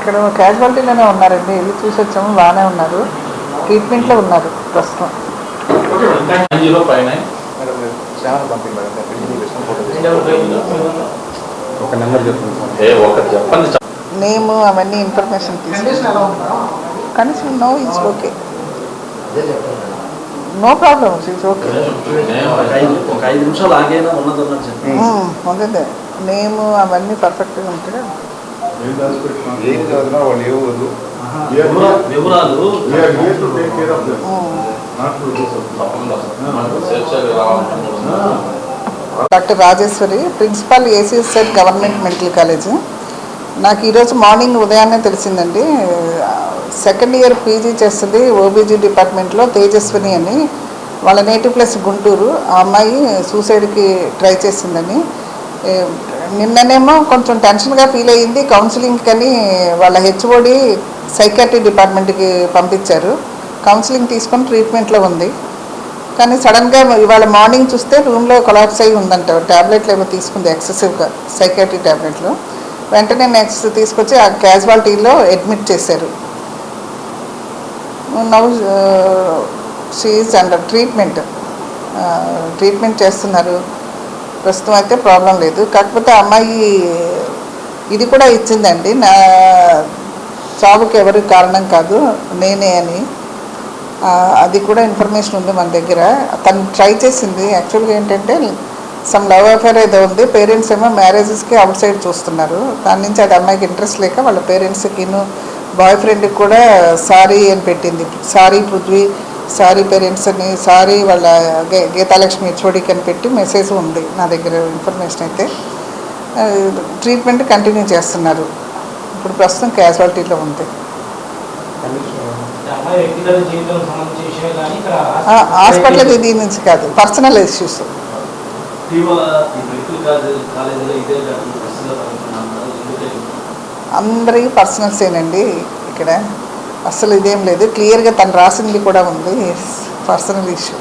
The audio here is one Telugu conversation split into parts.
ఇక్కడ క్యాజువాలిటీలోనే ఉన్నారండి, వెళ్ళి చూసి వచ్చాము, బాగానే ఉన్నారు, ట్రీట్మెంట్లో ఉన్నారు ప్రస్తుతం. నేమ్ అవన్నీ ఇన్ఫర్మేషన్ తీసుకున్నాం. కనీసం no it's okay, no problem, it's okay. ఉన్నదే నేమ్ అవన్నీ పర్ఫెక్ట్గా ఉంటాయి. Doctor Rajeswari, principal ACSI government medical college. నాకు ఈరోజు మార్నింగ్ ఉదయాన్నే తెలిసిందండి, సెకండ్ ఇయర్ పీజీ చేస్తుంది ఓబీజీ డిపార్ట్మెంట్లో తేజస్విని అని, వాళ్ళ నేటివ్ ప్లేస్ గుంటూరు. ఆ అమ్మాయి సూసైడ్కి ట్రై చేసిందని. నిన్ననేమో కొంచెం టెన్షన్గా ఫీల్ అయ్యింది, కౌన్సిలింగ్ కానీ వాళ్ళ హెచ్ఓడి సైకాట్రీ డిపార్ట్మెంట్కి పంపించారు. కౌన్సిలింగ్ తీసుకొని ట్రీట్మెంట్లో ఉంది. కానీ సడన్గా ఇవాళ మార్నింగ్ చూస్తే రూమ్లో కొలాప్స్ అయ్యి ఉందంట. ట్యాబ్లెట్లు ఏమో తీసుకుంది ఎక్సెసివ్గా, సైకాట్రీ ట్యాబ్లెట్లు. వెంటనే నెక్స్ట్ తీసుకొచ్చి ఆ క్యాజువాలిటీలో అడ్మిట్ చేశారు. Now she is under treatment చేస్తున్నారు. ప్రస్తుతం అయితే ప్రాబ్లం లేదు. కాకపోతే అమ్మాయి ఇది కూడా ఇచ్చిందండి, నా చావుకి ఎవరు కారణం కాదు, నేనే అని. అది కూడా ఇన్ఫర్మేషన్ ఉంది మన దగ్గర. తను ట్రై చేసింది. యాక్చువల్గా ఏంటంటే సమ్ లవ్ అఫేర్ ఏదో ఉంది. పేరెంట్స్ ఏమో మ్యారేజెస్కి అవుట్ సైడ్ చూస్తున్నారు. దాని నుంచి అది అమ్మాయికి ఇంట్రెస్ట్ లేక వాళ్ళ పేరెంట్స్కిను బాయ్ ఫ్రెండ్కి కూడా సారీ అని పెట్టింది. సారీ పృథ్వీ, సారీ పేరెంట్స్ అని, సారీ వాళ్ళ గీతాలక్ష్మి హెచ్ఓడికి అని పెట్టి మెసేజ్ ఉంది నా దగ్గర. ఇన్ఫర్మేషన్ అయితే ట్రీట్మెంట్ కంటిన్యూ చేస్తున్నారు. ఇప్పుడు ప్రస్తుతం క్యాజువాలిటీలో ఉంది. హాస్పిటల్ దీని నుంచి కాదు, పర్సనల్ ఇష్యూస్. అందరికీ పర్సనల్సేనండి ఇక్కడ, అస్సలు ఇదేం లేదు. క్లియర్గా తను రాసింది కూడా ఉంది, పర్సనల్ ఇష్యూ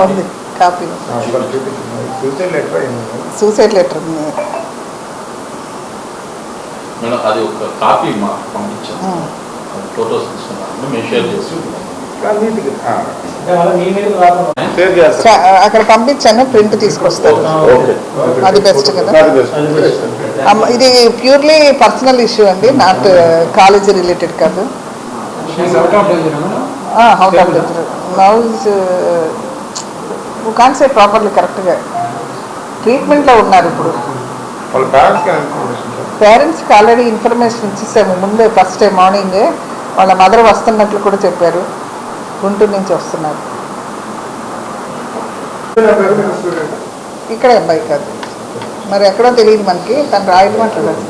ఉంది. కాపీ సూసైడ్ లెటర్ ఉంది. అక్కడ పంపించాను, ప్రింట్ తీసుకొస్తాను. అది బెస్ట్ కదా. ఇది ప్యూర్లీ పర్సనల్ ఇష్యూ అండి, నాట్ కాలేజీ రిలేటెడ్ కాదు. Out of danger now can say properly, కరెక్ట్గా ట్రీట్మెంట్లో ఉన్నారు ఇప్పుడు. పేరెంట్స్కి ఆల్రెడీ ఇన్ఫర్మేషన్ ఇచ్చేసాము ముందే, ఫస్ట్ డే మార్నింగే. వాళ్ళ మదర్ వస్తున్నట్లు కూడా చెప్పారు, గుంటూరు నుంచి వస్తున్నారు. ఇక్కడ అబ్బాయి కాదు, మరి ఎక్కడో తెలియదు మనకి. తను రాయడం మాట్లాడారు.